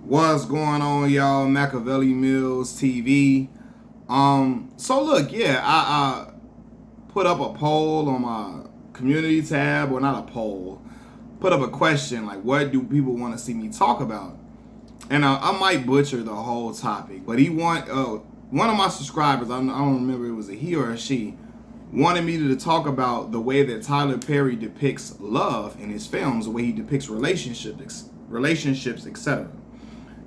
What's going on, y'all? Machiavelli Mills TV. So look, yeah, I put up a poll on my community tab, or not a poll, put up a question like, what do people want to see me talk about? And I might butcher the whole topic, but one of my subscribers, I don't remember if it was a he or a she, wanted me to talk about the way that Tyler Perry depicts love in his films, the way he depicts relationships, etc.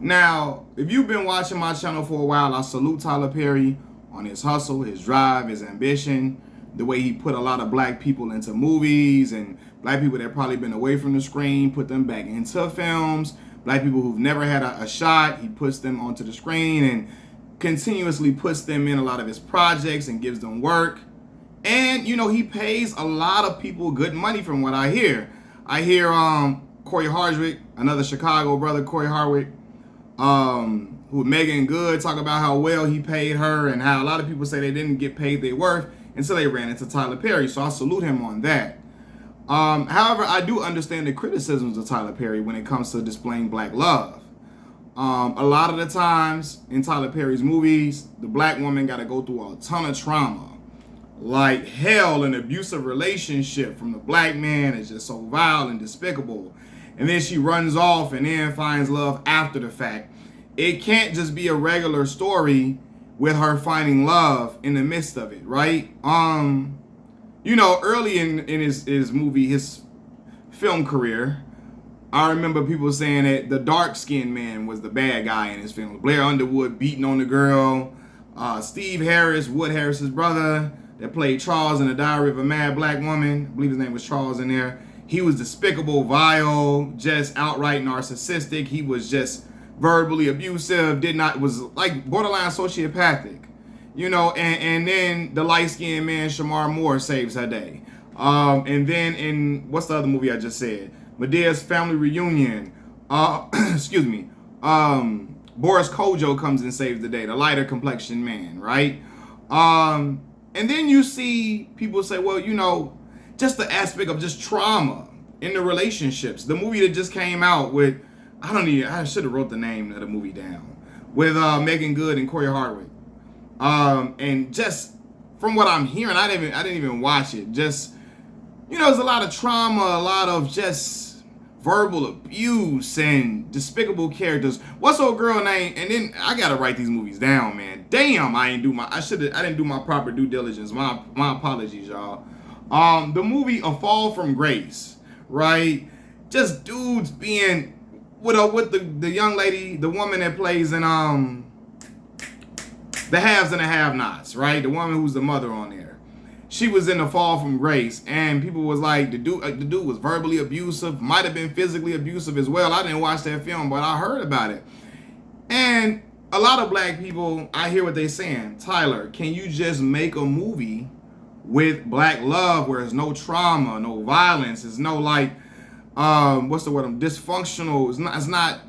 Now, if you've been watching my channel for a while, I salute Tyler Perry on his hustle, his drive, his ambition, the way he put a lot of black people into movies, and black people that probably been away from the screen, put them back into films. Black people who've never had a shot, he puts them onto the screen and continuously puts them in a lot of his projects and gives them work. And, you know, he pays a lot of people good money from what I hear. I hear Corey Hardwick, another Chicago brother, Corey Hardwick, who Megan Good, talk about how well he paid her and how a lot of people say they didn't get paid their worth until they ran into Tyler Perry. So I salute him on that. However, I do understand the criticisms of Tyler Perry when it comes to displaying black love. A lot of the times in Tyler Perry's movies, the black woman got to go through a ton of trauma. Like hell, an abusive relationship from the black man is just so vile and despicable. And then she runs off and then finds love after the fact. It can't just be a regular story with her finding love in the midst of it, right? You know, early in his film career, I remember people saying that the dark-skinned man was the bad guy in his film. Blair Underwood beating on the girl. Steve Harris, Wood Harris's brother, that played Charles in The Diary of a Mad Black Woman. I believe his name was Charles in there. He was despicable, vile, just outright narcissistic. He was just verbally abusive, was like borderline sociopathic. You know, and then the light-skinned man, Shamar Moore, saves her day. And then in, what's the other movie I just said? Medea's Family Reunion. Excuse me. Boris Kojo comes and saves the day, the lighter complexioned man, right? And then you see people say, well, you know, just the aspect of just trauma in the relationships. The movie that just came out with, I should have wrote the name of the movie down, with Megan Good and Corey Hardwick. And just from what I'm hearing, I didn't even watch it. Just, you know, there's a lot of trauma, a lot of just verbal abuse and despicable characters. What's old girl name? And then I gotta write these movies down, man. Damn, I didn't do my proper due diligence. My apologies, y'all. The movie A Fall from Grace, right? Just dudes being with the young lady, the woman that plays in The Haves and the Have-Nots, right? The woman who's the mother on there. She was in The Fall from Grace, and people was like, the dude was verbally abusive, might have been physically abusive as well. I didn't watch that film, but I heard about it. And a lot of black people, I hear what they're saying. Tyler, can you just make a movie with black love where there's no trauma, no violence, there's no like, what's the word? Dysfunctional. It's not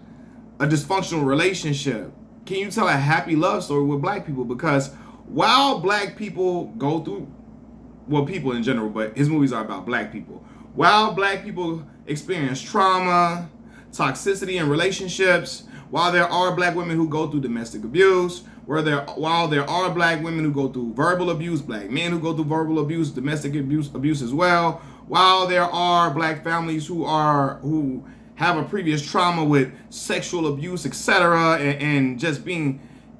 a dysfunctional relationship. Can you tell a happy love story with black people? Because while black people go through, well, people in general, but his movies are about black people. While black people experience trauma, toxicity in relationships, while there are black women who go through domestic abuse, while there are black women who go through verbal abuse, black men who go through verbal abuse, domestic abuse as well, while there are black families who have a previous trauma with sexual abuse, etc., and just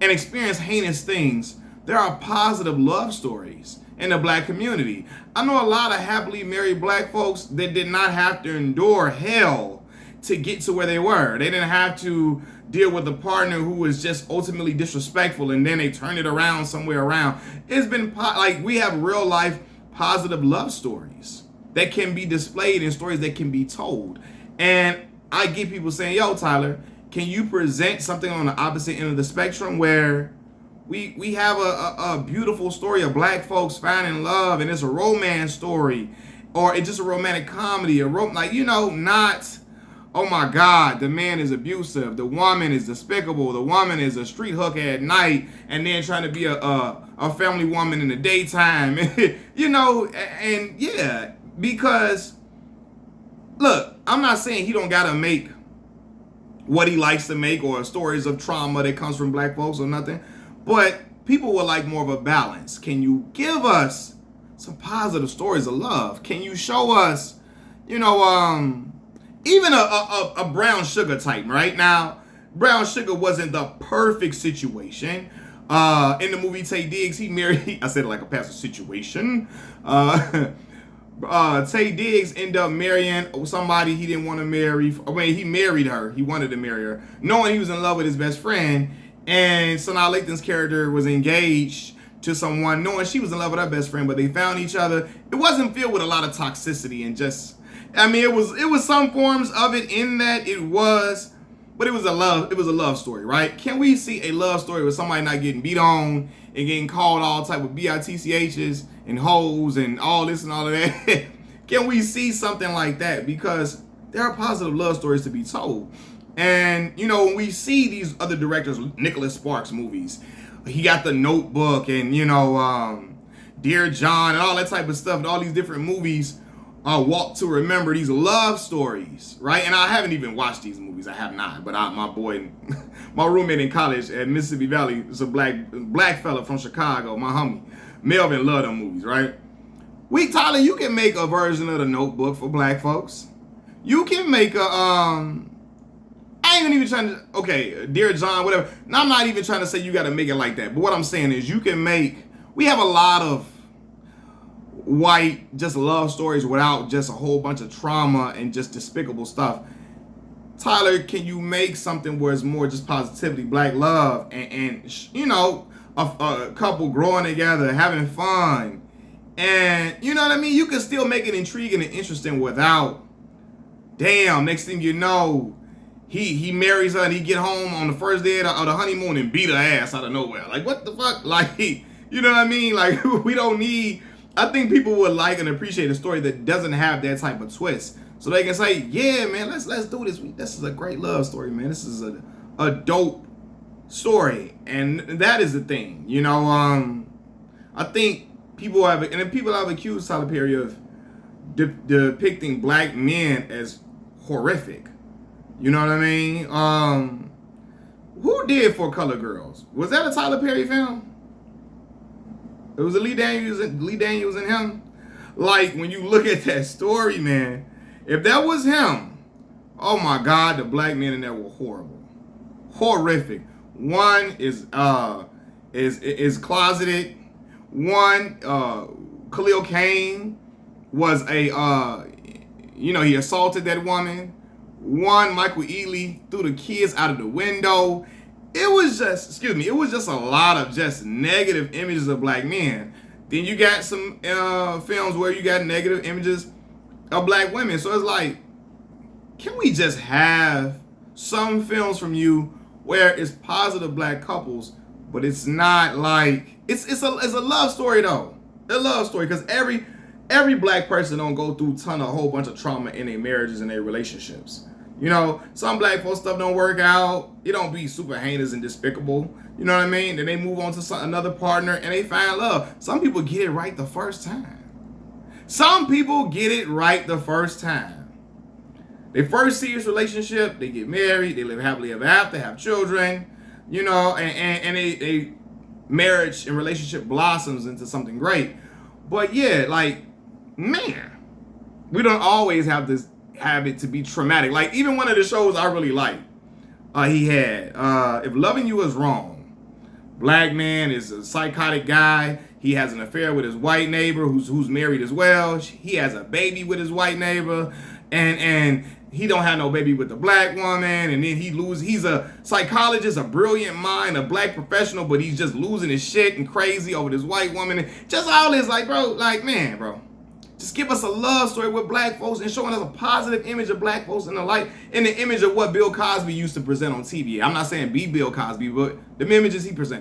experience heinous things, there are positive love stories in the black community. I know a lot of happily married black folks that did not have to endure hell to get to where they were. They didn't have to deal with a partner who was just ultimately disrespectful and then they turned it around somewhere around. It's been like we have real life positive love stories that can be displayed and stories that can be told. And I get people saying, yo, Tyler, can you present something on the opposite end of the spectrum where we have a beautiful story of black folks finding love and it's a romance story, or it's just a romantic comedy, not, oh my God, the man is abusive, the woman is despicable, the woman is a street hooker at night and then trying to be a family woman in the daytime, and yeah, because look, I'm not saying he don't gotta make what he likes to make or stories of trauma that comes from black folks or nothing. But people would like more of a balance. Can you give us some positive stories of love? Can you show us, even a brown sugar type? Right now, brown sugar wasn't the perfect situation. In the movie Tay Diggs, he married, I said it like a pastor situation. Tay Diggs ended up marrying somebody he didn't want to marry. I mean, he married her. He wanted to marry her, knowing he was in love with his best friend. And Sanaa Lathan's character was engaged to someone, knowing she was in love with her best friend, but they found each other. It wasn't filled with a lot of toxicity and it was some forms of it in that it was, but it was a love story, right? Can we see a love story with somebody not getting beat on and getting called all type of bitchs and hoes and all this and all of that? Can we see something like that? Because there are positive love stories to be told. And, when we see these other directors, Nicholas Sparks movies, he got The Notebook and, Dear John and all that type of stuff, and all these different movies, Walk to Remember, these love stories, right? And I haven't even watched these movies. I have not. But my boy, my roommate in college at Mississippi Valley is a black fella from Chicago, my homie. Melvin loved them movies, right? Tyler, you can make a version of The Notebook for black folks. You can make I ain't even trying to, okay, Dear John, whatever. Now, I'm not even trying to say you got to make it like that. But what I'm saying is we have a lot of white just love stories without just a whole bunch of trauma and just despicable stuff. Tyler, can you make something where it's more just positivity, black love, and a couple growing together, having fun, and you know what I mean? You can still make it intriguing and interesting without, damn, next thing you know, he marries her and he get home on the first day of the honeymoon and beat her ass out of nowhere. Like, what the fuck? Like, you know what I mean? Like, we don't need, I think people would like and appreciate a story that doesn't have that type of twist. So they can say, yeah, man, let's do this. This is a great love story, man. This is a dope story. And that is the thing. I think people have accused Tyler Perry of depicting black men as horrific. You know what I mean? Who did For Color Girls? Was that a Tyler Perry film? It was a Lee Daniels and him. Like, when you look at that story, man, if that was him, oh my God, the black men in there were horrible, horrific. One is closeted. One, Khalil Cain was he assaulted that woman. One, Michael Ealy threw the kids out of the window. It was just a lot of just negative images of black men. Then you got some films where you got negative images of black women. So it's like, can we just have some films from you where it's positive black couples, but it's not like, it's a love story though. A love story, because every black person don't go through a whole bunch of trauma in their marriages and their relationships. Some black folks stuff don't work out. It don't be super heinous and despicable. You know what I mean? Then they move on to another partner and they find love. Some people get it right the first time. Their first serious relationship, they get married, they live happily ever after, have children, and they marriage and relationship blossoms into something great. But yeah, like, man, we don't always have it to be traumatic. Like, even one of the shows I really liked, he had, If Loving You Is Wrong. Black man is a psychotic guy. He has an affair with his white neighbor who's married as well. He has a baby with his white neighbor, and he don't have no baby with the black woman, and then he's a psychologist, a brilliant mind, a black professional, but he's just losing his shit and crazy over this white woman. And just all this, like, bro, just give us a love story with black folks and showing us a positive image of black folks in the image of what Bill Cosby used to present on TV. I'm not saying be Bill Cosby, but the images he presented.